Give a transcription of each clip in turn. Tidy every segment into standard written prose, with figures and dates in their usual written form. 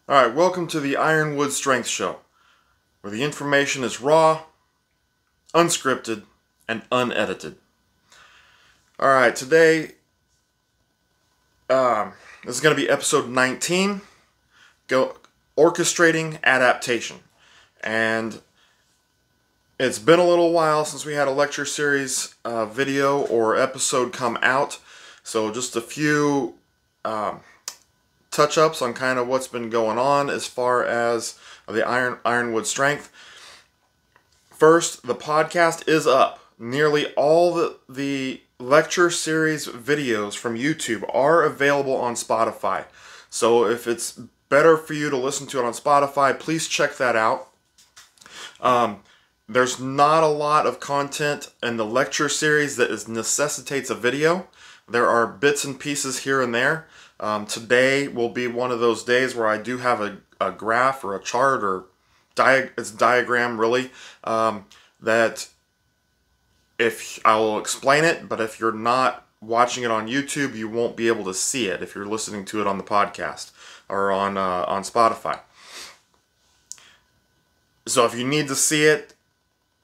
Alright, welcome to the Ironwood Strength Show, where the information is raw, unscripted, and unedited. Alright, today, this is going to be episode 19, Orchestrating Adaptation. And it's been a little while since we had a lecture series video or episode come out, so just a few touch-ups on kind of what's been going on as far as the Ironwood Strength. First, the podcast is up. Nearly all the lecture series videos from YouTube are available on Spotify. So if it's better for you to listen to it on Spotify, please check that out. There's not a lot of content in the lecture series that necessitates a video. There are bits and pieces here and there. Today will be one of those days where I do have a graph or a chart or it's a diagram really, that if I will explain it, but if you're not watching it on YouTube, you won't be able to see it if you're listening to it on the podcast or on Spotify. So if you need to see it,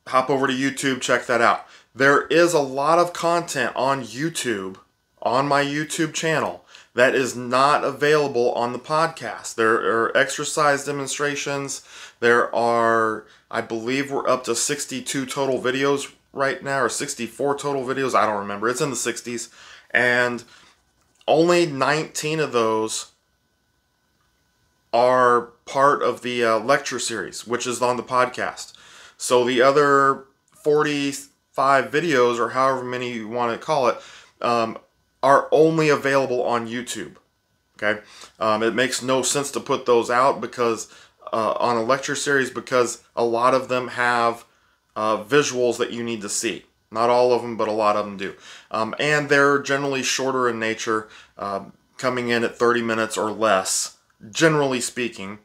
hop over to YouTube, check that out. There is a lot of content on YouTube, on my YouTube channel, that is not available on the podcast. There are exercise demonstrations. There are, I believe we're up to 62 total videos right now, or 64 total videos. I don't remember. It's in the 60s. And only 19 of those are part of the lecture series, which is on the podcast. So the other 45 videos, or however many you want to call it, are only available on YouTube. Okay, it makes no sense to put those out because on a lecture series, because a lot of them have visuals that you need to see. Not all of them, but a lot of them do. And they're generally shorter in nature, coming in at 30 minutes or less, generally speaking.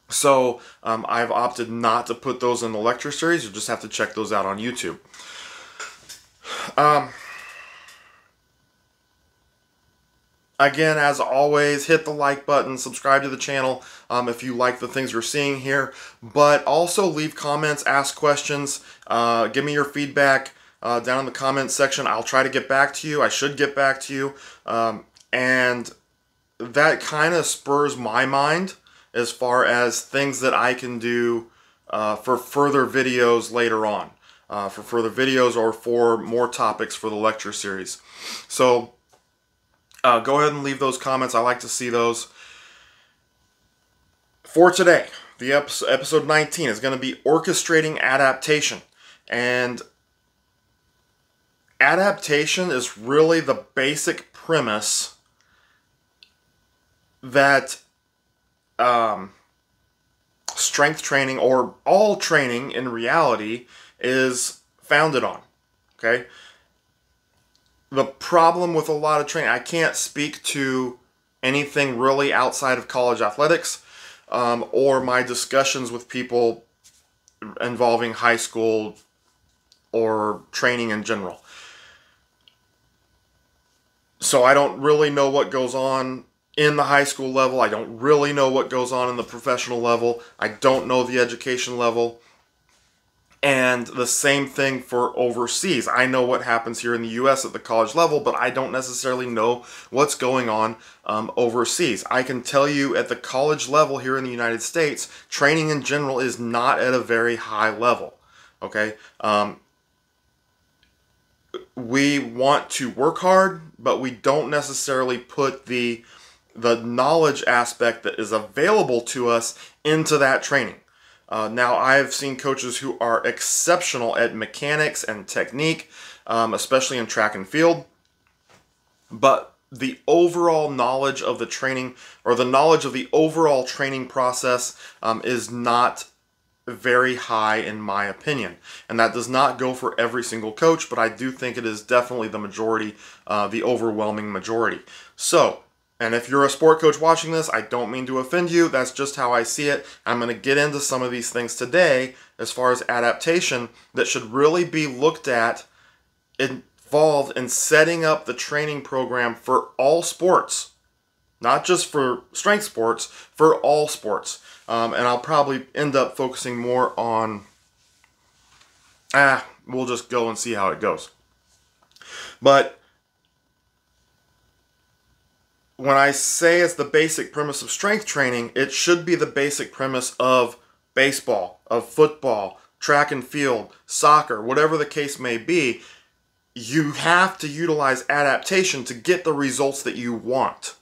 So I've opted not to put those in the lecture series. You just have to check those out on YouTube. Again, as always, hit the like button, subscribe to the channel if you like the things you're seeing here, but also leave comments, ask questions, give me your feedback down in the comments section. I'll try to get back to you. I should get back to you, and that kind of spurs my mind as far as things that I can do for further videos later on, or for more topics for the lecture series. So go ahead and leave those comments. I like to see those. For today, the episode 19 is going to be Orchestrating Adaptation. And adaptation is really the basic premise that strength training, or all training in reality, is founded on. Okay? The problem with a lot of training, I can't speak to anything really outside of college athletics or my discussions with people involving high school or training in general. So I don't really know what goes on in the high school level. I don't really know what goes on in the professional level. I don't know the education level. And the same thing for overseas. I know what happens here in the U.S. at the college level, but I don't necessarily know what's going on overseas. I can tell you at the college level here in the United States, training in general is not at a very high level. Okay? We want to work hard, but we don't necessarily put the knowledge aspect that is available to us into that training. Now, I've seen coaches who are exceptional at mechanics and technique, especially in track and field, but the overall knowledge of the training, or the knowledge of the overall training process, is not very high in my opinion. And that does not go for every single coach, but I do think it is definitely the majority, the overwhelming majority. So, and if you're a sport coach watching this, I don't mean to offend you. That's just how I see it. I'm going to get into some of these things today as far as adaptation that should really be looked at, involved in setting up the training program for all sports, not just for strength sports, for all sports. And I'll probably end up focusing more on, we'll just go and see how it goes. But when I say it's the basic premise of strength training, it should be the basic premise of baseball, of football, track and field, soccer, whatever the case may be. You have to utilize adaptation to get the results that you want.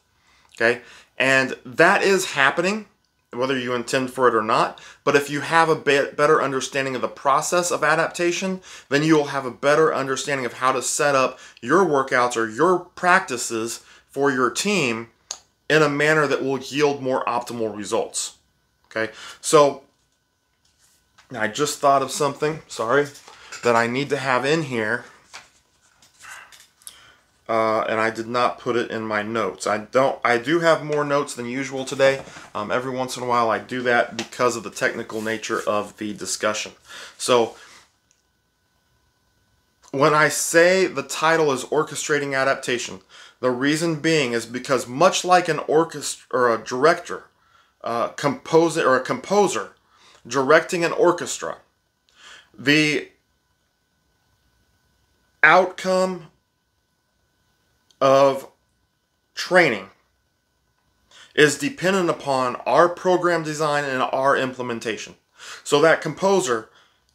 Okay? And that is happening, whether you intend for it or not. But if you have a better understanding of the process of adaptation, then you will have a better understanding of how to set up your workouts or your practices for your team in a manner that will yield more optimal results. Okay? So, I just thought of something, that I need to have in here. And I did not put it in my notes. I do have more notes than usual today. Every once in a while I do that because of the technical nature of the discussion. So when I say the title is Orchestrating Adaptation, the reason being is because much like an orchestra or a director, a composer directing an orchestra, the outcome of training is dependent upon our program design and our implementation. So that composer,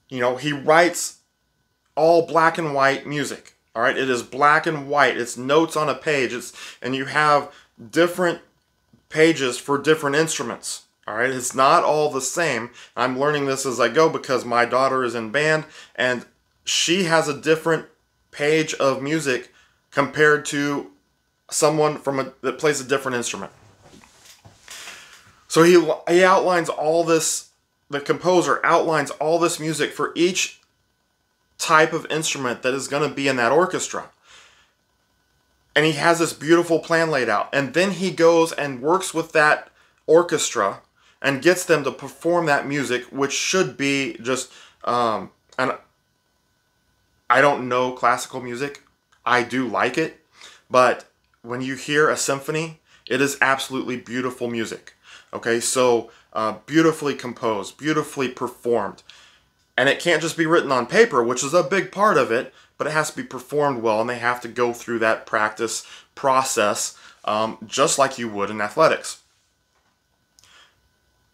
he writes all black and white music. All right, it is black and white. It's notes on a page. And you have different pages for different instruments. All right, it's not all the same. I'm learning this as I go because my daughter is in band and she has a different page of music compared to someone that plays a different instrument. So he outlines all this, the composer outlines all this music for each type of instrument that is going to be in that orchestra. And he has this beautiful plan laid out. And then he goes and works with that orchestra and gets them to perform that music, which should be just, and I don't know classical music. I do like it, but when you hear a symphony, it is absolutely beautiful music. Okay, so beautifully composed, beautifully performed. And it can't just be written on paper, which is a big part of it, but it has to be performed well, and they have to go through that practice process just like you would in athletics.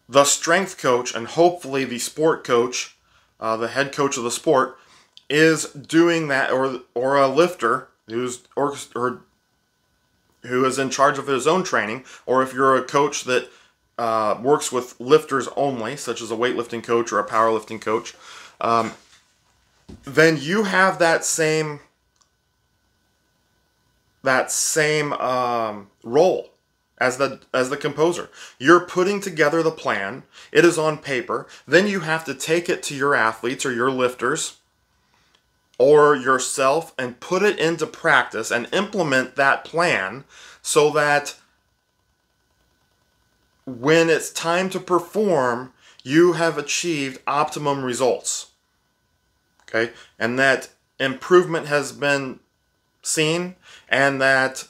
The strength coach, and hopefully the sport coach, the head coach of the sport, is doing that, or a lifter who is in charge of his own training, or if you're a coach that works with lifters only, such as a weightlifting coach or a powerlifting coach, then you have that same role as the composer. You're putting together the plan. It is on paper. Then you have to take it to your athletes or your lifters or yourself and put it into practice and implement that plan so that when it's time to perform, you have achieved optimum results. Okay? And that improvement has been seen, and that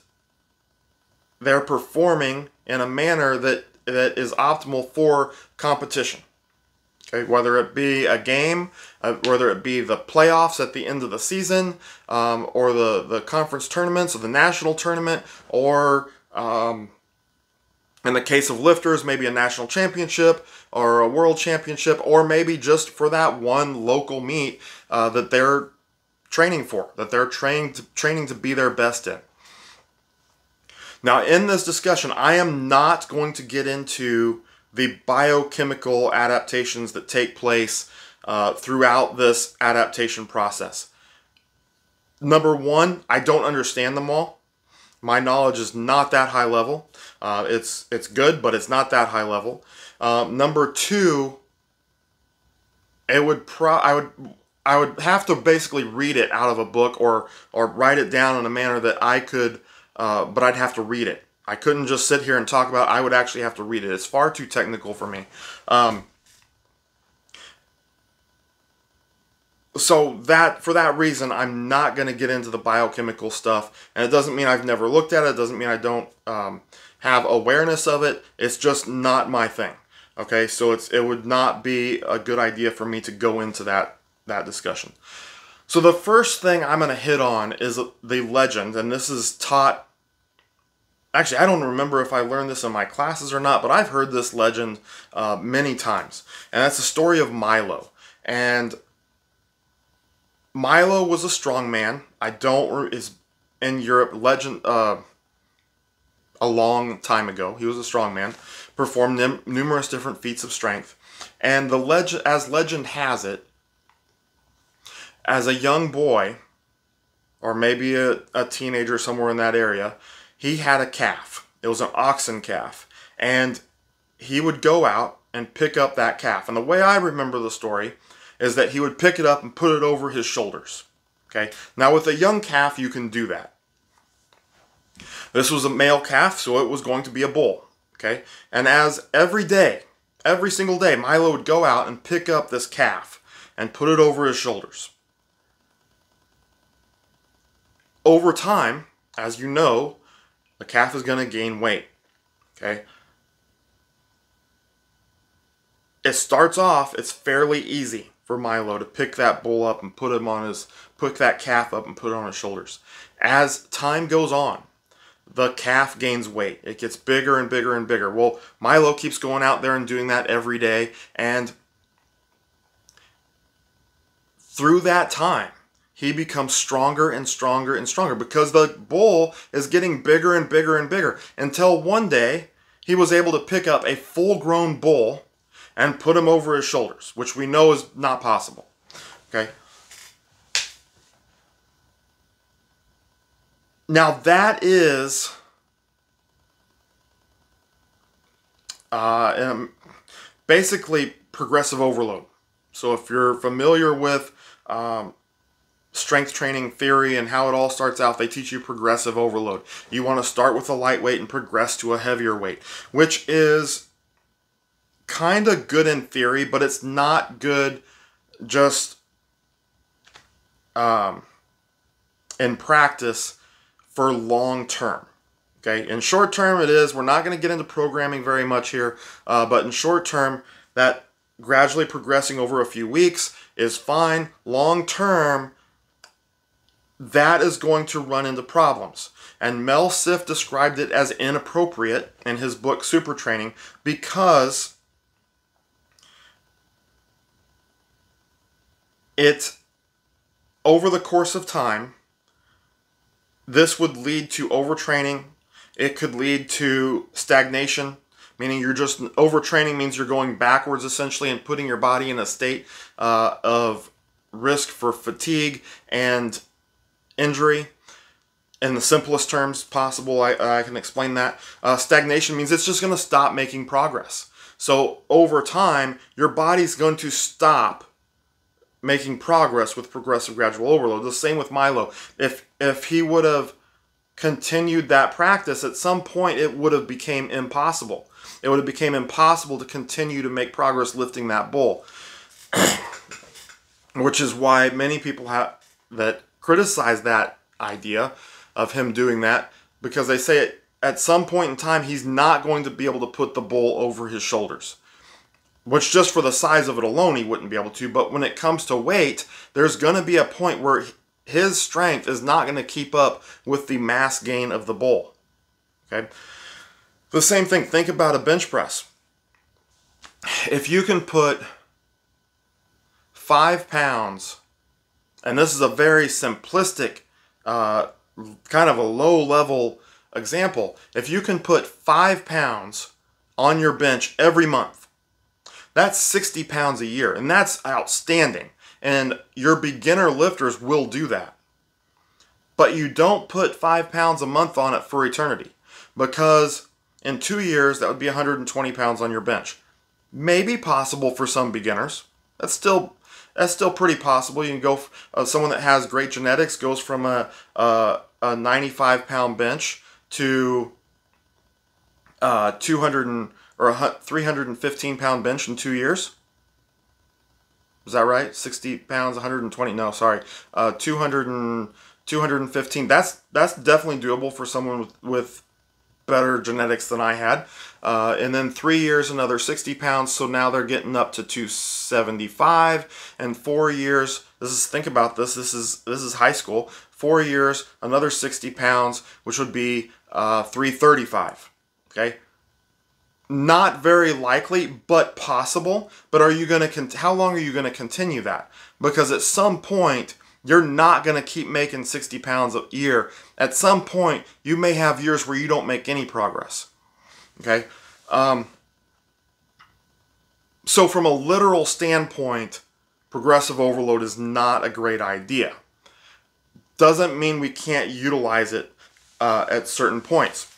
they're performing in a manner that is optimal for competition. Okay? Whether it be a game, whether it be the playoffs at the end of the season, or the conference tournaments, or the national tournament, or in the case of lifters, maybe a national championship or a world championship, or maybe just for that one local meet that they're training for, that they're training to be their best in. Now, in this discussion, I am not going to get into the biochemical adaptations that take place throughout this adaptation process. Number one, I don't understand them all. My knowledge is not that high level. It's good, but it's not that high level. Number two, I would have to basically read it out of a book or write it down in a manner that I could, but I'd have to read it. I couldn't just sit here and talk about it. I would actually have to read it. It's far too technical for me. So that, for that reason, I'm not going to get into the biochemical stuff, and it doesn't mean I've never looked at it. It doesn't mean I don't have awareness of it. It's just not my thing. Okay, so it would not be a good idea for me to go into that discussion. So the first thing I'm going to hit on is the legend, and this is taught. Actually, I don't remember if I learned this in my classes or not, but I've heard this legend many times, and that's the story of Milo. And Milo was a strong man. Is in Europe, legend a long time ago. He was a strong man, performed numerous different feats of strength, and the legend has it, as a young boy, or maybe a teenager somewhere in that area, he had a calf. It was an oxen calf, and he would go out and pick up that calf. And the way I remember the story is that he would pick it up and put it over his shoulders. Okay. Now with a young calf, you can do that. This was a male calf, so it was going to be a bull. Okay. And as every single day, Milo would go out and pick up this calf and put it over his shoulders. Over time, as you know, the calf is going to gain weight. Okay. It starts off, it's fairly easy for Milo to pick that bull up and put that calf up and put it on his shoulders. As time goes on, the calf gains weight. It gets bigger and bigger and bigger. Well, Milo keeps going out there and doing that every day, and through that time, he becomes stronger and stronger and stronger because the bull is getting bigger and bigger and bigger, until one day he was able to pick up a full-grown bull and put him over his shoulders, which we know is not possible. Okay. Now that is basically progressive overload. So if you're familiar with strength training theory and how it all starts out, they teach you progressive overload. You want to start with a lightweight and progress to a heavier weight, which is kind of good in theory, but it's not good just in practice for long term. Okay, in short term it is. We're not going to get into programming very much here, but in short term, that gradually progressing over a few weeks is fine. Long term, that is going to run into problems. And Mel Siff described it as inappropriate in his book Super Training because over the course of time, this would lead to overtraining. It could lead to stagnation, meaning you're just overtraining means you're going backwards essentially and putting your body in a state of risk for fatigue and injury. In the simplest terms possible, I can explain that. Stagnation means it's just going to stop making progress. So over time, your body's going to stop making progress with progressive gradual overload. The same with Milo. If he would have continued that practice, at some point it would have become impossible. It would have become impossible to continue to make progress lifting that bull. Which is why many people that criticize that idea of him doing that, because they say at some point in time he's not going to be able to put the bull over his shoulders. Which just for the size of it alone he wouldn't be able to, but when it comes to weight, there's going to be a point where his strength is not going to keep up with the mass gain of the bull. Okay? The same thing, think about a bench press. If you can put 5 pounds, and this is a very simplistic, kind of a low-level example. If you can put 5 pounds on your bench every month, that's 60 pounds a year, and that's outstanding. And your beginner lifters will do that. But you don't put 5 pounds a month on it for eternity, because in 2 years, that would be 120 pounds on your bench. Maybe possible for some beginners. That's still pretty possible. You can go, someone that has great genetics goes from a 95-pound bench to 315-pound bench in 2 years. Is that right? 60 pounds, 120. No, sorry. 200 and 215. That's definitely doable for someone with better genetics than I had. And then 3 years, another 60 pounds. So now they're getting up to 275. And 4 years, think about this. This is high school. 4 years, another 60 pounds, which would be 335. Okay. Not very likely, but possible. But are you going to, how long are you going to continue that? Because at some point, you're not going to keep making 60 pounds a year. At some point, you may have years where you don't make any progress. Okay? So from a literal standpoint, progressive overload is not a great idea. Doesn't mean we can't utilize it at certain points.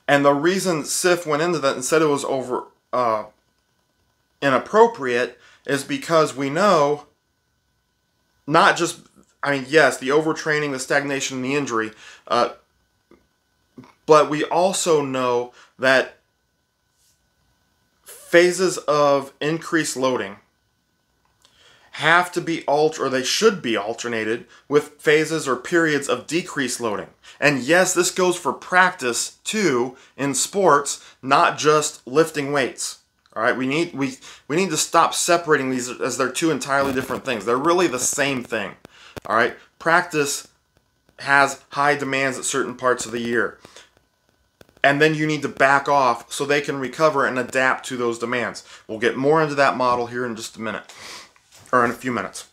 And the reason Sif went into that and said it was inappropriate is because we know not just, I mean, yes, the overtraining, the stagnation, and the injury, but we also know that phases of increased loading have to be or they should be alternated with phases or periods of decreased loading. And yes, this goes for practice too in sports, not just lifting weights. All right, we need to stop separating these as they're two entirely different things. They're really the same thing. All right, practice has high demands at certain parts of the year. And then you need to back off so they can recover and adapt to those demands. We'll get more into that model here in just a minute. Or in a few minutes.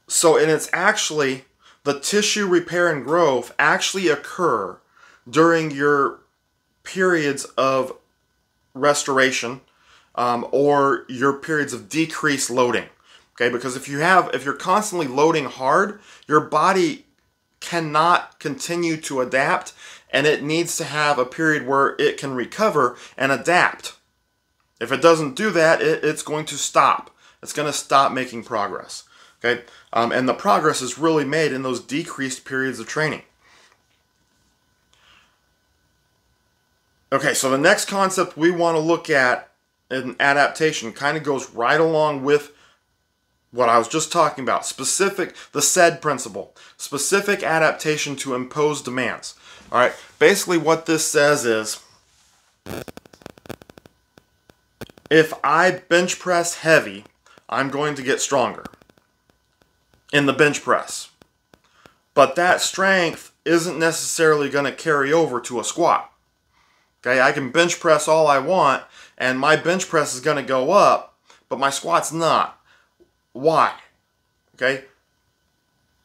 So, and it's actually, the tissue repair and growth actually occur during your periods of restoration or your periods of decreased loading. Okay, because if you're constantly loading hard, your body cannot continue to adapt, and it needs to have a period where it can recover and adapt. If it doesn't do that, it's going to stop. It's going to stop making progress. Okay, and the progress is really made in those decreased periods of training. Okay, so the next concept we want to look at in adaptation kind of goes right along with what I was just talking about. The SAID principle. Specific adaptation to imposed demands. All right, basically what this says is, if I bench press heavy, I'm going to get stronger in the bench press. But that strength isn't necessarily going to carry over to a squat. Okay, I can bench press all I want, and my bench press is going to go up, but my squat's not. Why? Okay,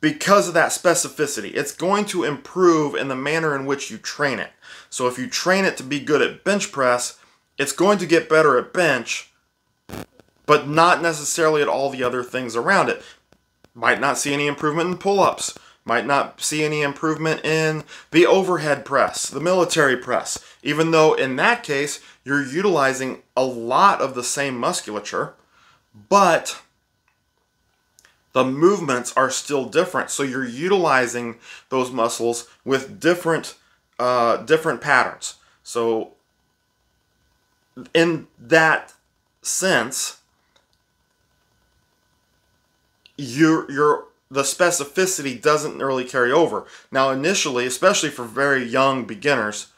because of that specificity. It's going to improve in the manner in which you train it. So if you train it to be good at bench press, it's going to get better at bench, but not necessarily at all the other things around it. Might not see any improvement in pull-ups. Might not see any improvement in the overhead press, the military press. Even though in that case, you're utilizing a lot of the same musculature, but the movements are still different. So you're utilizing those muscles with different patterns. So in that sense, the specificity doesn't really carry over. Now initially, especially for very young beginners,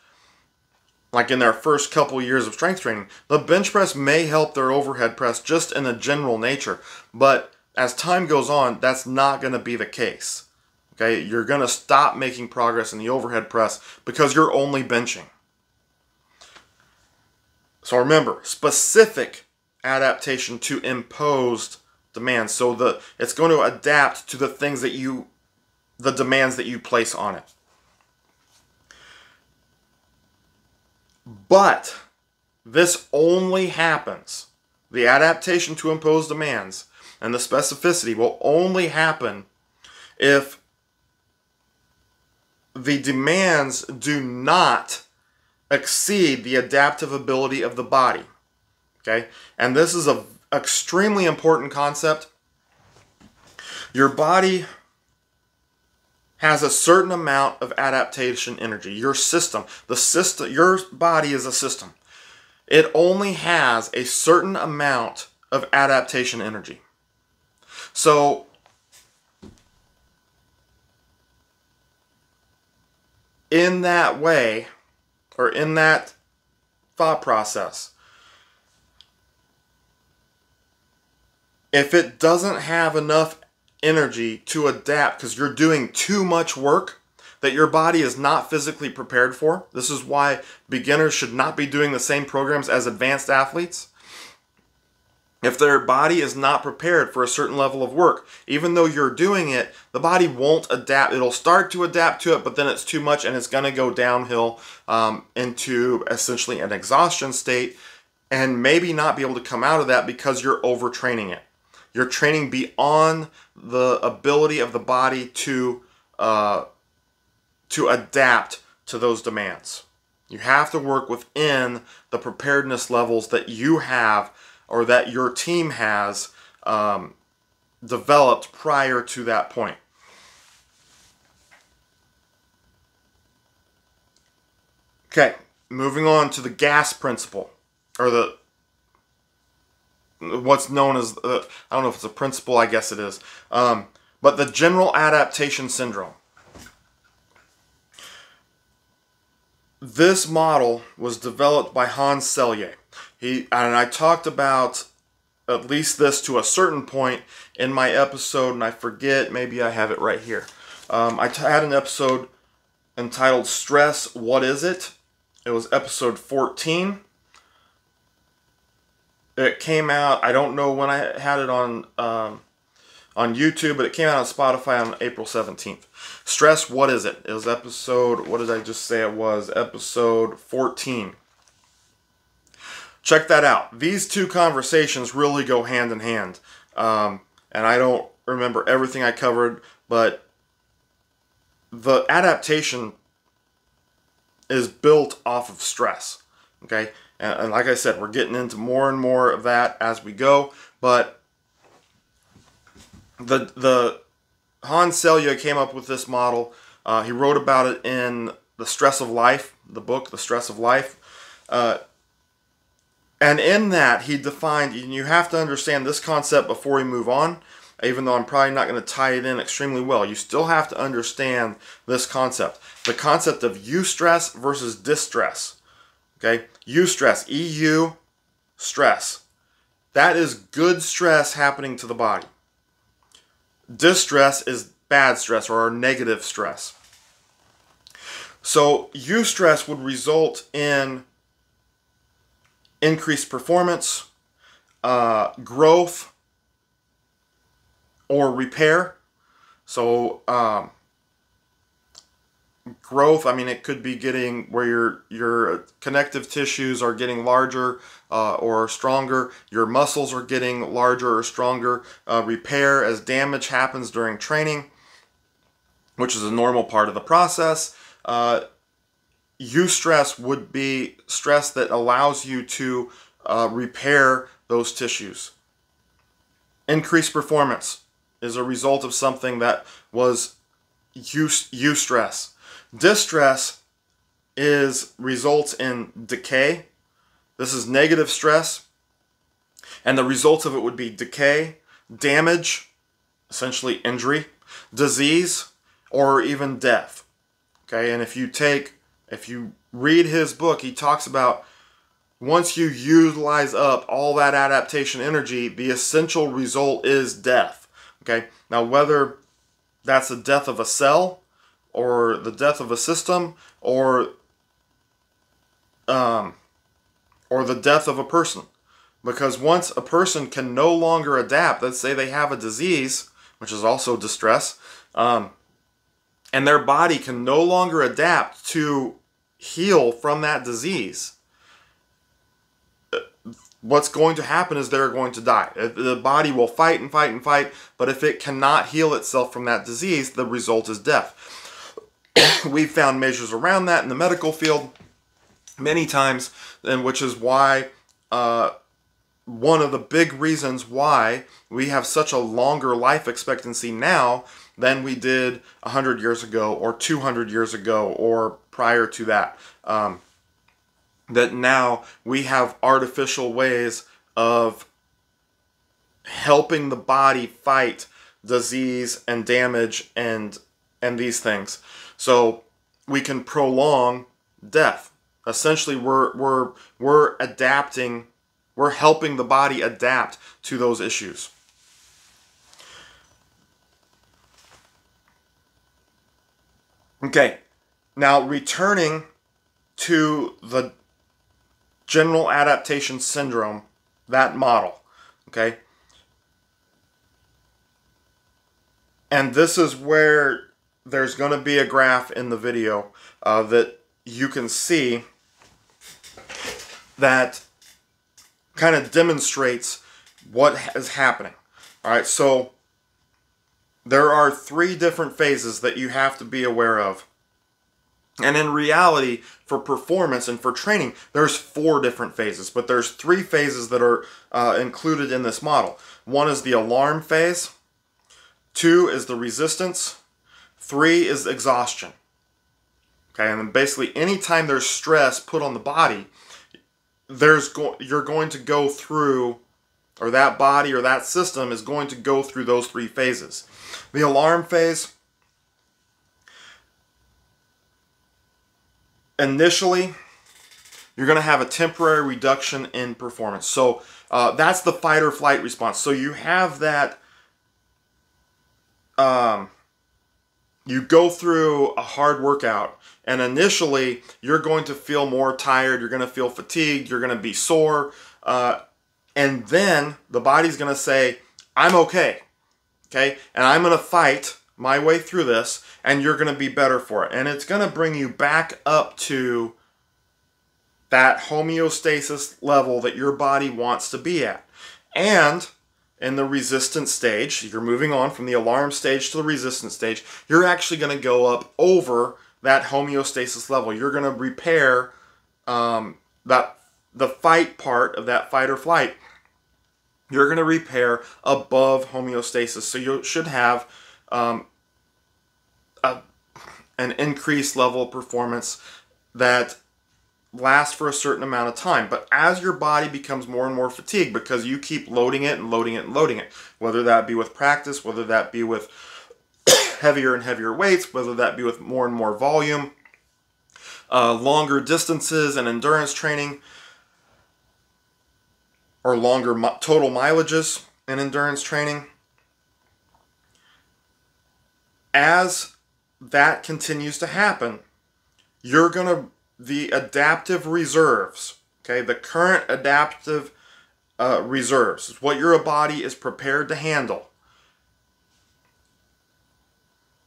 like in their first couple years of strength training, the bench press may help their overhead press just in a general nature. But as time goes on, that's not going to be the case. Okay, you're going to stop making progress in the overhead press because you're only benching. So remember, specific adaptation to imposed demands. So it's going to adapt to the things that the demands that you place on it. But this only happens, the adaptation to imposed demands and the specificity will only happen if the demands do not exceed the adaptive ability of the body. Okay? And this is an extremely important concept. Your body has a certain amount of adaptation energy. Your body is a system. it only has a certain amount of adaptation energy. So in that way, or in that thought process, if it doesn't have enough energy to adapt because you're doing too much work that your body is not physically prepared for, this is why beginners should not be doing the same programs as advanced athletes. If their body is not prepared for a certain level of work, even though you're doing it, the body won't adapt. It'll start to adapt to it, but then it's too much and it's going to go downhill into essentially an exhaustion state and maybe not be able to come out of that because you're overtraining it. You're training beyond the ability of the body to adapt to those demands. You have to work within the preparedness levels that you have or that your team has developed prior to that point. Okay, moving on to the gas principle, or what's known as, I don't know if it's a principle, I guess it is, but the general adaptation syndrome. This model was developed by Hans Selye. And I talked about at least this to a certain point in my episode, and I forget, maybe I have it right here. I had an episode entitled Stress, What Is It? It was episode 14. It came out, I don't know when I had it on YouTube, but it came out on Spotify on April 17th. Stress, What Is It? It was episode, what did I just say it was? Episode 14. Check that out. These two conversations really go hand in hand. And I don't remember everything I covered, but the adaptation is built off of stress. Okay? And like I said, we're getting into more and more of that as we go. But the Hans Selye came up with this model. He wrote about it in The Stress of Life, the book, The Stress of Life. And in that, he defined, and you have to understand this concept before we move on, even though I'm probably not going to tie it in extremely well. You still have to understand this concept. The concept of eustress versus distress. Okay? Eustress, E-U, stress. That is good stress happening to the body. Distress is bad stress or negative stress. So eustress would result in increased performance, growth, or repair. So growth, I mean, it could be getting where your connective tissues are getting larger or stronger. Your muscles are getting larger or stronger. Repair as damage happens during training, which is a normal part of the process. Eustress would be stress that allows you to repair those tissues. Increased performance is a result of something that was eustress. Distress results in decay. This is negative stress, and the results of it would be decay, damage, essentially injury, disease, or even death. Okay, and if you read his book, he talks about once you utilize up all that adaptation energy, the essential result is death. Okay, now whether that's the death of a cell or the death of a system or the death of a person. Because once a person can no longer adapt, let's say they have a disease, which is also distress, and their body can no longer adapt to heal from that disease, what's going to happen is they're going to die. The body will fight and fight and fight, but if it cannot heal itself from that disease, the result is death. We've found measures around that in the medical field many times, and which is why one of the big reasons why we have such a longer life expectancy now than we did 100 years ago or 200 years ago or prior to that. that now we have artificial ways of helping the body fight disease and damage and these things. So we can prolong death. Essentially, we're adapting, we're helping the body adapt to those issues. Okay, now returning to the general adaptation syndrome, that model, okay? And this is where there's going to be a graph in the video that you can see that kind of demonstrates what is happening. All right, so there are 3 different phases that you have to be aware of. And in reality, for performance and for training, there's 4 different phases, but there's 3 phases that are included in this model. 1 is the alarm phase, 2 is the resistance, 3 is exhaustion. Okay, and then basically anytime there's stress put on the body, you're going to go through, or that body or that system is going to go through those 3 phases. The alarm phase, initially, you're going to have a temporary reduction in performance. So that's the fight or flight response. So you have that, you go through a hard workout, and initially you're going to feel more tired, you're going to feel fatigued, you're going to be sore, and then the body's going to say, I'm okay, and I'm going to fight my way through this, and you're going to be better for it. And it's going to bring you back up to that homeostasis level that your body wants to be at. And in the resistance stage, you're moving on from the alarm stage to the resistance stage, you're actually going to go up over that homeostasis level. You're going to repair the fight part of that fight or flight. You're going to repair above homeostasis. So you should have an increased level of performance that lasts for a certain amount of time. But as your body becomes more and more fatigued, because you keep loading it and loading it and loading it, whether that be with practice, whether that be with heavier and heavier weights, whether that be with more and more volume, longer distances and endurance training, or longer total mileages in endurance training, as that continues to happen, you're going to, the adaptive reserves, the current adaptive reserves, is what your body is prepared to handle.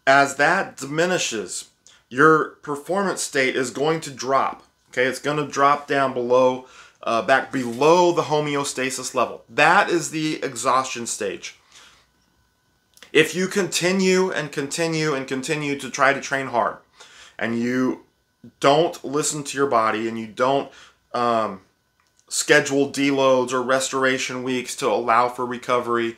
As that diminishes, your performance state is going to drop. It's going to drop down below, back below the homeostasis level. That is the exhaustion stage. If you continue and continue and continue to try to train hard, and you don't listen to your body, and you don't schedule deloads or restoration weeks to allow for recovery,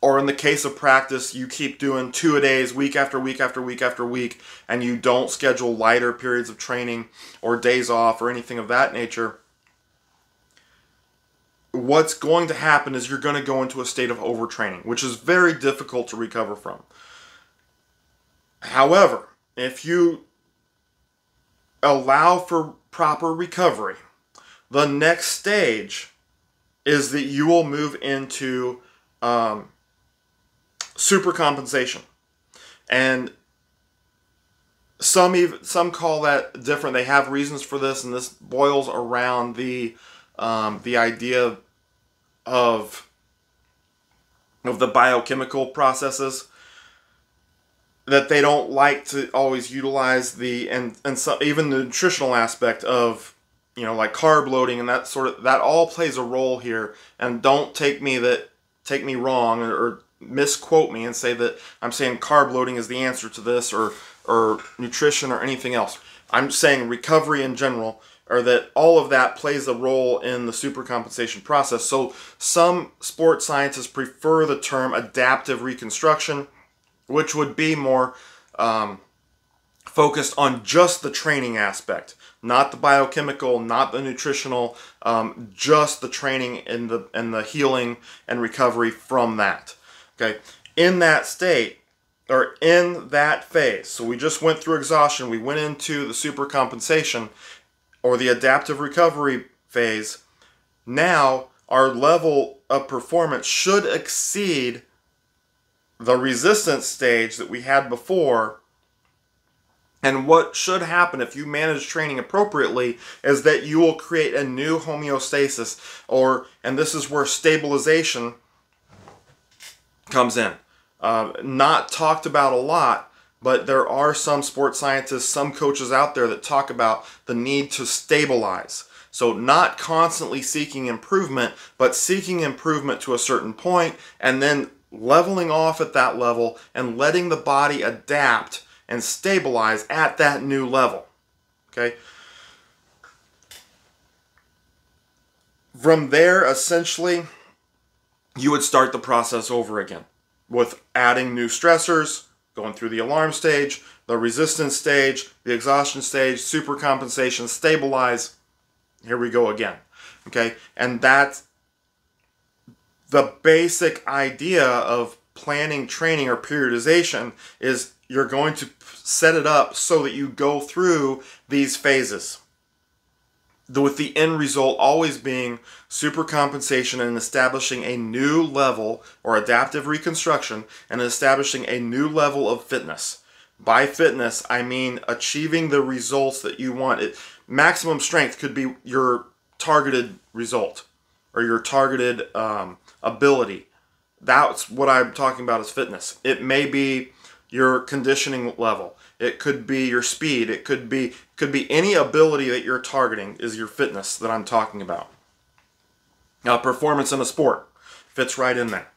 or in the case of practice, you keep doing 2-a-days week after week after week after week, and you don't schedule lighter periods of training or days off or anything of that nature, what's going to happen is you're going to go into a state of overtraining, which is very difficult to recover from. However, if you allow for proper recovery, the next stage is that you will move into supercompensation. And some call that different. They have reasons for this, and this boils around the idea of the biochemical processes, that they don't like to always utilize and so, even the nutritional aspect of, like carb loading and that sort of, that all plays a role here. And don't take me wrong or misquote me and say that I'm saying carb loading is the answer to this, or nutrition or anything else. I'm saying recovery in general, or that all of that plays a role in the supercompensation process. So some sports scientists prefer the term adaptive reconstruction, which would be more focused on just the training aspect, not the biochemical, not the nutritional, just the training and the healing and recovery from that. Okay, in that state, or in that phase, so we just went through exhaustion, we went into the supercompensation or the adaptive recovery phase. Now our level of performance should exceed the resistance stage that we had before. And what should happen if you manage training appropriately is that you will create a new homeostasis, and this is where stabilization comes in. Not talked about a lot, but there are some sports scientists, some coaches out there that talk about the need to stabilize. So not constantly seeking improvement, but seeking improvement to a certain point and then leveling off at that level and letting the body adapt and stabilize at that new level. Okay? From there, essentially, you would start the process over again with adding new stressors, going through the alarm stage, the resistance stage, the exhaustion stage, supercompensation, stabilize. Here we go again. Okay? And that's the basic idea of planning training or periodization, is you're going to set it up so that you go through these phases, with the end result always being supercompensation and establishing a new level, or adaptive reconstruction, and establishing a new level of fitness. By fitness, I mean achieving the results that you want. Maximum strength could be your targeted result or your targeted ability. That's what I'm talking about as fitness. It may be your conditioning level. It could be your speed. It could be any ability that you're targeting is your fitness that I'm talking about. Now, performance in a sport fits right in there.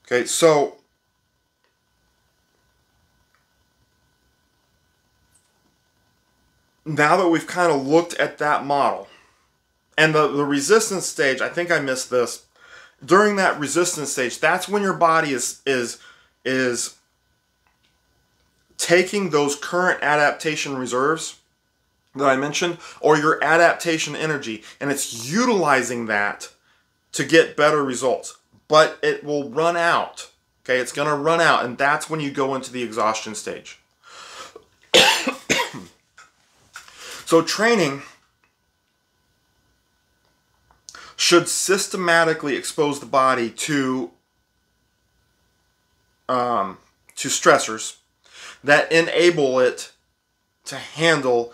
Okay, so now that we've kind of looked at that model and the resistance stage, I think I missed this. During that resistance stage, that's when your body is taking those current adaptation reserves that I mentioned, or your adaptation energy, and it's utilizing that to get better results. But it will run out. Okay, it's going to run out, and that's when you go into the exhaustion stage. So training should systematically expose the body to stressors that enable it to handle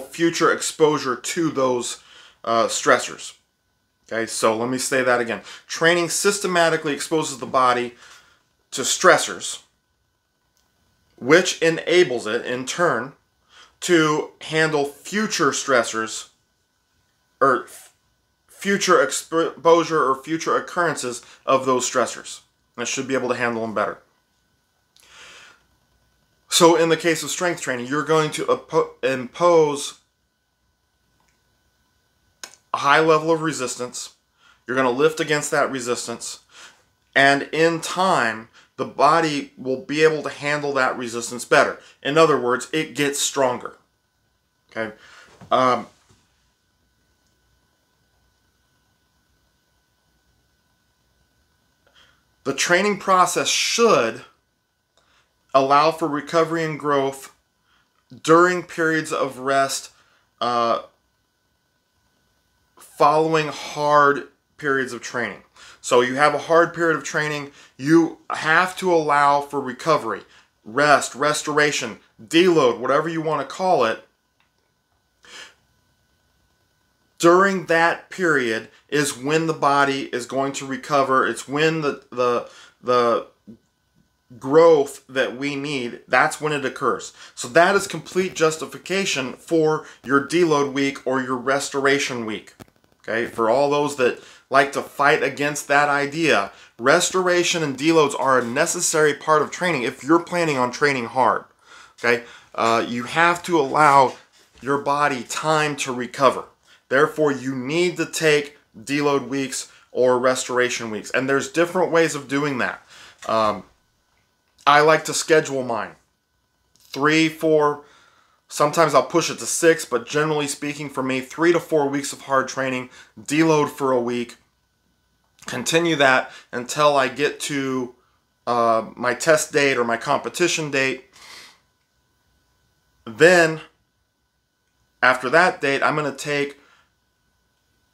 future exposure to those stressors. Okay, so let me say that again. Training systematically exposes the body to stressors, which enables it in turn to handle future stressors, or future exposure or future occurrences of those stressors. And it should be able to handle them better. So in the case of strength training, you're going to impose a high level of resistance. You're going to lift against that resistance. And in time, the body will be able to handle that resistance better. In other words, it gets stronger. Okay? The training process should allow for recovery and growth during periods of rest following hard periods of training. So you have a hard period of training, you have to allow for recovery, rest, restoration, deload, whatever you want to call it. During that period is when the body is going to recover. It's when the growth that we need, that's when it occurs. So that is complete justification for your deload week or your restoration week. Okay, for all those that like to fight against that idea, restoration and deloads are a necessary part of training if you're planning on training hard. Okay, you have to allow your body time to recover. Therefore, you need to take deload weeks or restoration weeks. And there's different ways of doing that. I like to schedule mine. 3, 4, sometimes I'll push it to 6, but generally speaking for me, 3 to 4 weeks of hard training, deload for a week, continue that until I get to my test date or my competition date. Then, after that date, I'm going to take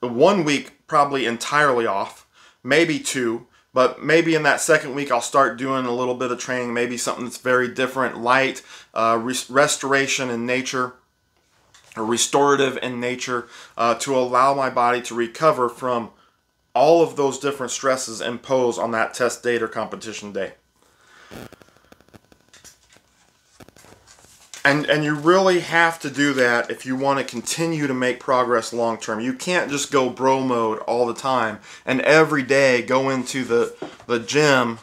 1 week probably entirely off, maybe 2, but maybe in that second week I'll start doing a little bit of training, maybe something that's very different, light, restoration in nature, or restorative in nature, to allow my body to recover from all of those different stresses imposed on that test date or competition day. And you really have to do that if you want to continue to make progress long term. You can't just go bro mode all the time and every day go into the gym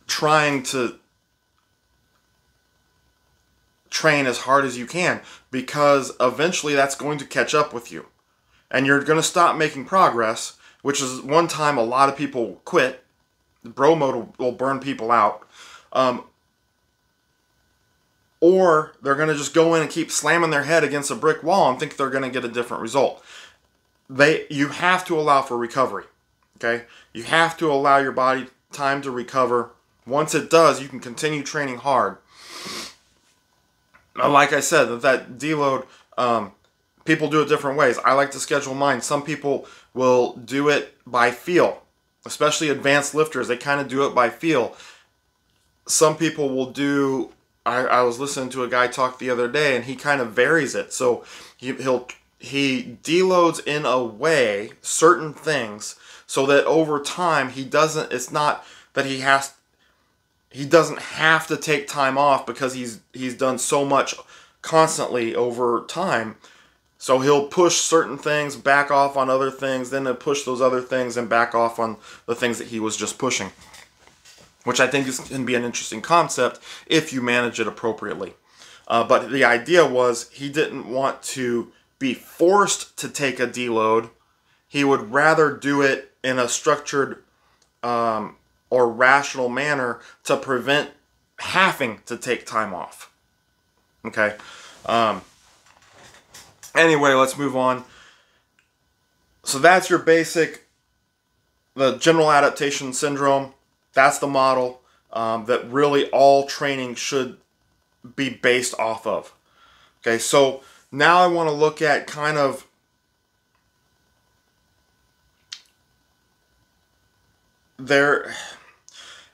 trying to train as hard as you can, because eventually that's going to catch up with you. And you're going to stop making progress, which is one time a lot of people quit. Bro mode will burn people out. Or they're going to just go in and keep slamming their head against a brick wall and think they're going to get a different result. You have to allow for recovery. Okay? You have to allow your body time to recover. Once it does, you can continue training hard. Like I said, that deload, people do it different ways. I like to schedule mine. Some people will do it by feel, especially advanced lifters. They kind of do it by feel. Some people will do... I was listening to a guy talk the other day, and he kind of varies it. So he deloads in a way certain things so that over time it's not that he doesn't have to take time off because he's done so much constantly over time. So he'll push certain things, back off on other things, then he'll push those other things and back off on the things that he was just pushing, which I think can be an interesting concept if you manage it appropriately. But the idea was he didn't want to be forced to take a deload. He would rather do it in a structured or rational manner to prevent having to take time off. Okay. Anyway, let's move on. So that's your basic, the general adaptation syndrome. That's the model that really all training should be based off of. Okay, so now I want to look at kind of their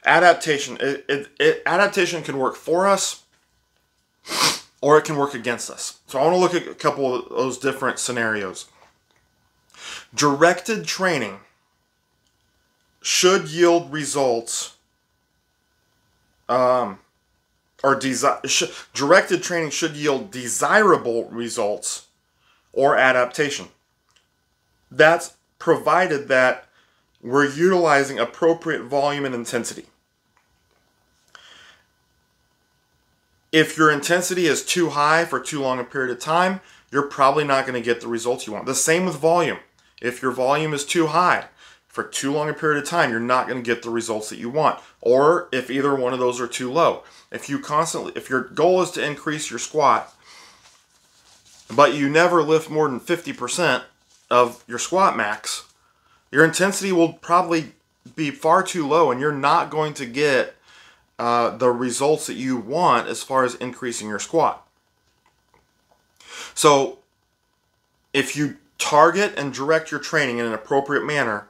adaptation. Adaptation can work for us or it can work against us. So I want to look at a couple of those different scenarios. Directed training should yield results, directed training should yield desirable results or adaptation. That's provided that we're utilizing appropriate volume and intensity. If your intensity is too high for too long a period of time, you're probably not going to get the results you want. The same with volume. If your volume is too high for too long a period of time, you're not going to get the results that you want. Or if either one of those are too low. If your goal is to increase your squat, but you never lift more than 50% of your squat max, your intensity will probably be far too low and you're not going to get the results that you want as far as increasing your squat. So if you target and direct your training in an appropriate manner,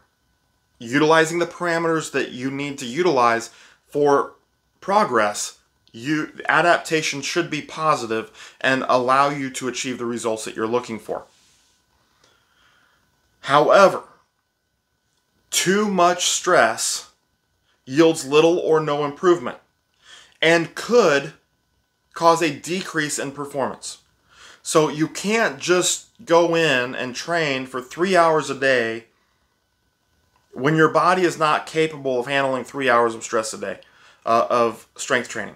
utilizing the parameters that you need to utilize for progress, adaptation should be positive and allow you to achieve the results that you're looking for. However, too much stress yields little or no improvement and could cause a decrease in performance. So you can't just go in and train for 3 hours a day when your body is not capable of handling 3 hours of stress a day of strength training.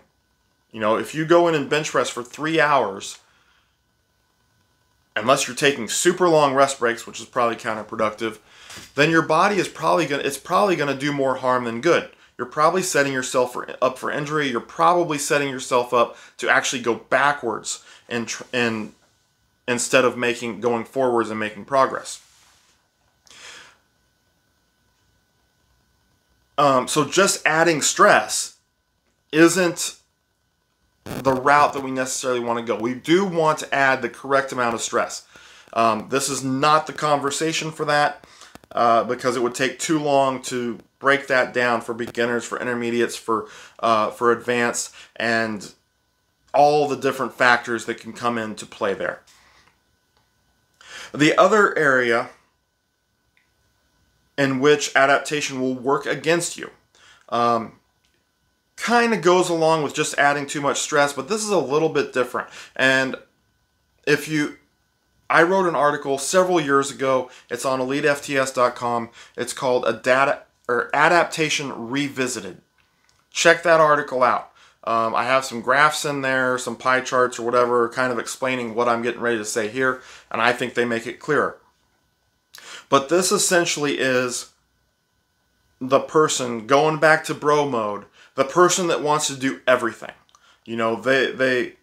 You know, if you go in and bench press for 3 hours unless you're taking super long rest breaks, which is probably counterproductive, then your body is probably gonna do more harm than good. You're probably setting yourself up for injury. You're probably setting yourself up to actually go backwards and instead of going forwards and making progress. So just adding stress isn't the route that we necessarily want to go. We do want to add the correct amount of stress. This is not the conversation for that because it would take too long to break that down for beginners, for intermediates, for advanced, and all the different factors that can come into play there. The other area in which adaptation will work against you kind of goes along with just adding too much stress, but this is a little bit different. And I wrote an article several years ago. It's on EliteFTS.com. It's called Adaptation Revisited. Check that article out. I have some graphs in there, some pie charts or whatever, kind of explaining what I'm getting ready to say here, and I think they make it clearer. But this essentially is the person going back to bro mode, the person that wants to do everything. You know, they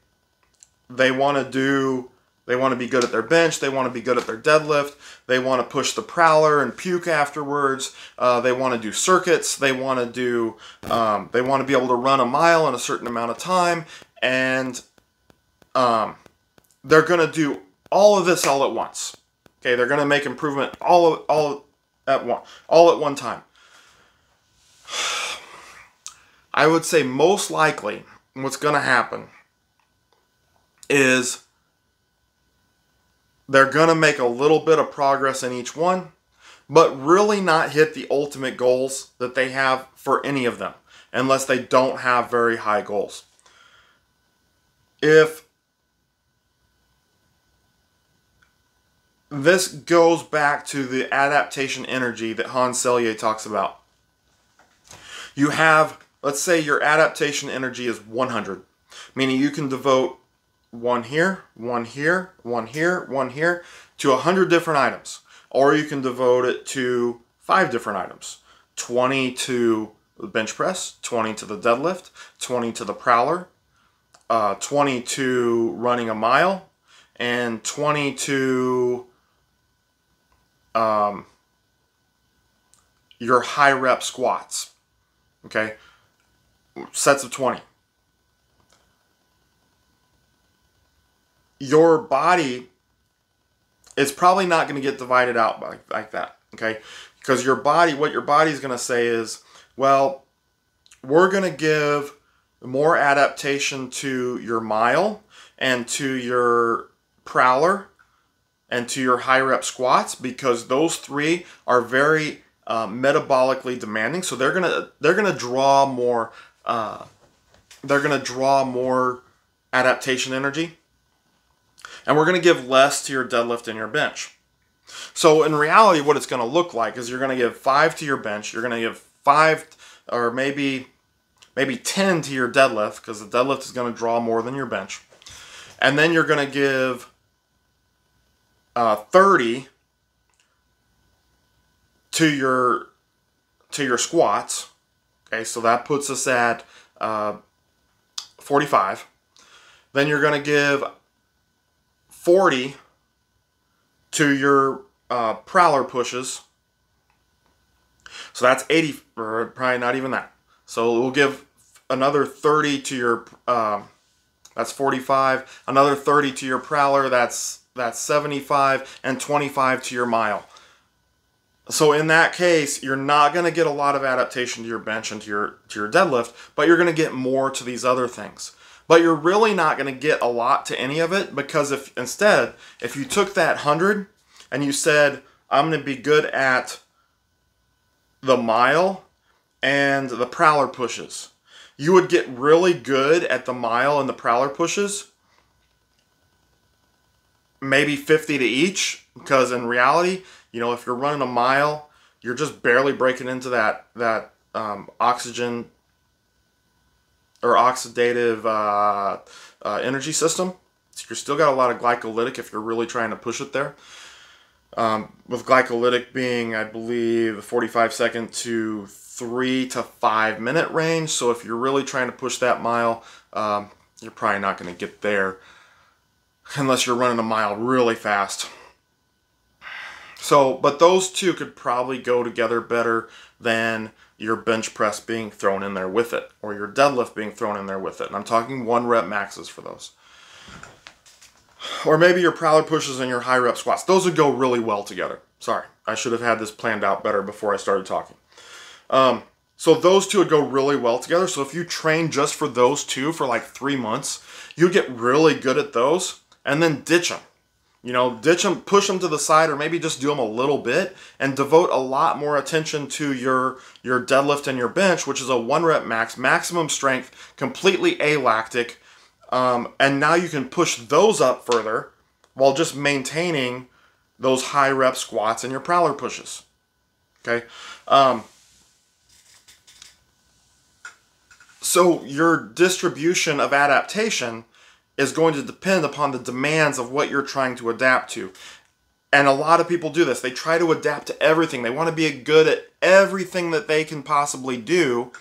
want to be good at their bench, they want to be good at their deadlift, they want to push the prowler and puke afterwards, they want to do circuits, they want to be able to run a mile in a certain amount of time, and they're going to do all of this all at once. Okay, they're going to make improvement all at one time. I would say most likely what's going to happen is they're going to make a little bit of progress in each one, but really not hit the ultimate goals that they have for any of them, unless they don't have very high goals. If this goes back to the adaptation energy that Hans Selye talks about. You have, let's say your adaptation energy is 100, meaning you can devote one here, one here, one here, one here, to 100 different items. Or you can devote it to 5 different items. 20 to the bench press, 20 to the deadlift, 20 to the prowler, 20 to running a mile, and 20 to your high rep squats. Okay? Sets of 20. Your body is probably not going to get divided out like that. Okay? Because what your body is going to say is, well, we're going to give more adaptation to your mile and to your prowler and to your high rep squats, because those 3 are very metabolically demanding. So they're gonna draw more adaptation energy, and we're gonna give less to your deadlift and your bench. So in reality, what it's gonna look like is you're gonna give 5 to your bench, you're gonna give 5 or maybe 10 to your deadlift, because the deadlift is gonna draw more than your bench, and then you're gonna give 30 to your squats. Okay, so that puts us at 45. Then you're going to give 40 to your prowler pushes. So that's 80, or probably not even that. So we'll give another 30 to your, that's 45. Another 30 to your prowler, that's 75, and 25 to your mile. So in that case, you're not going to get a lot of adaptation to your bench and to your deadlift, but you're going to get more to these other things. But you're really not going to get a lot to any of it, because if you took that 100 and you said, I'm going to be good at the mile and the prowler pushes, you would get really good at the mile and the prowler pushes, maybe 50 to each, because in reality, you know, if you're running a mile, you're just barely breaking into that oxygen or oxidative energy system. you're still got a lot of glycolytic if you're really trying to push it there. With glycolytic being, I believe, 45-second to 3 to 5 minute range. So if you're really trying to push that mile, you're probably not going to get there unless you're running a mile really fast. So, but those two could probably go together better than your bench press being thrown in there with it, or your deadlift being thrown in there with it. And I'm talking 1 rep maxes for those. Or maybe your prowler pushes and your high rep squats. Those would go really well together. Sorry, I should have had this planned out better before I started talking. So those two would go really well together. So if you train just for those two for like 3 months, you get really good at those, and then ditch them. You know, ditch them, push them to the side, or maybe just do them a little bit and devote a lot more attention to your deadlift and your bench, which is a 1 rep max, maximum strength, completely alactic. And now you can push those up further while just maintaining those high rep squats and your prowler pushes. Okay. So your distribution of adaptation is going to depend upon the demands of what you're trying to adapt to. And a lot of people do this. They try to adapt to everything. They want to be good at everything that they can possibly do,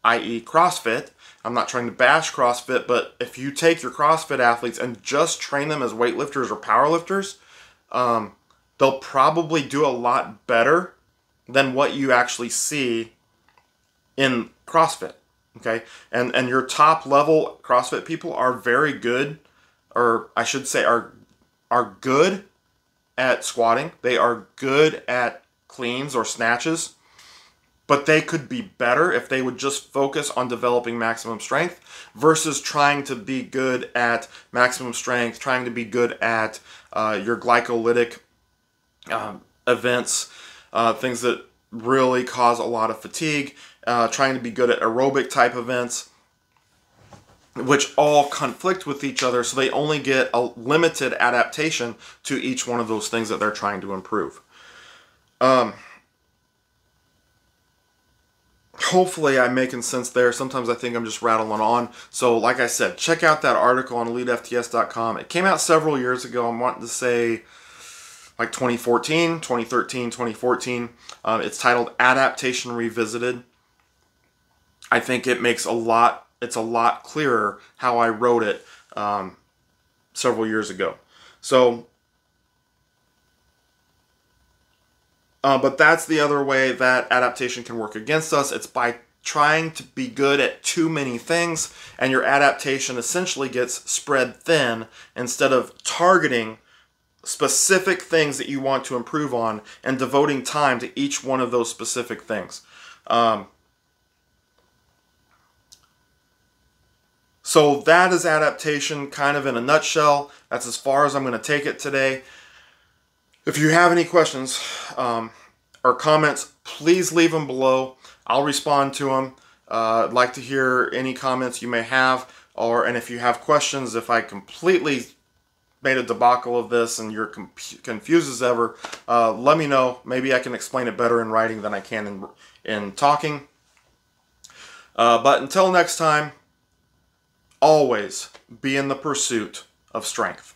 i.e. CrossFit. I'm not trying to bash CrossFit, but if you take your CrossFit athletes and just train them as weightlifters or powerlifters, they'll probably do a lot better than what you actually see in CrossFit. Okay, and your top level CrossFit people are very good, or I should say are good at squatting. They are good at cleans or snatches, but they could be better if they would just focus on developing maximum strength versus trying to be good at maximum strength, trying to be good at your glycolytic events, things that really cause a lot of fatigue, trying to be good at aerobic type events, which all conflict with each other, so they only get a limited adaptation to each one of those things that they're trying to improve. Hopefully I'm making sense there. Sometimes I think I'm just rattling on. So like I said, check out that article on EliteFTS.com. It came out several years ago. I'm wanting to say like 2014, 2013, 2014. It's titled Adaptation Revisited. I think it makes it's a lot clearer how I wrote it several years ago. So, but that's the other way that adaptation can work against us. It's by trying to be good at too many things, and your adaptation essentially gets spread thin instead of targeting specific things that you want to improve on and devoting time to each one of those specific things. So that is adaptation kind of in a nutshell. That's as far as I'm going to take it today. If you have any questions or comments, please leave them below. I'll respond to them. I'd like to hear any comments you may have, and if you have questions, if I completely made a debacle of this and you're confused as ever, let me know. Maybe I can explain it better in writing than I can in talking. But until next time, always be in the pursuit of strength.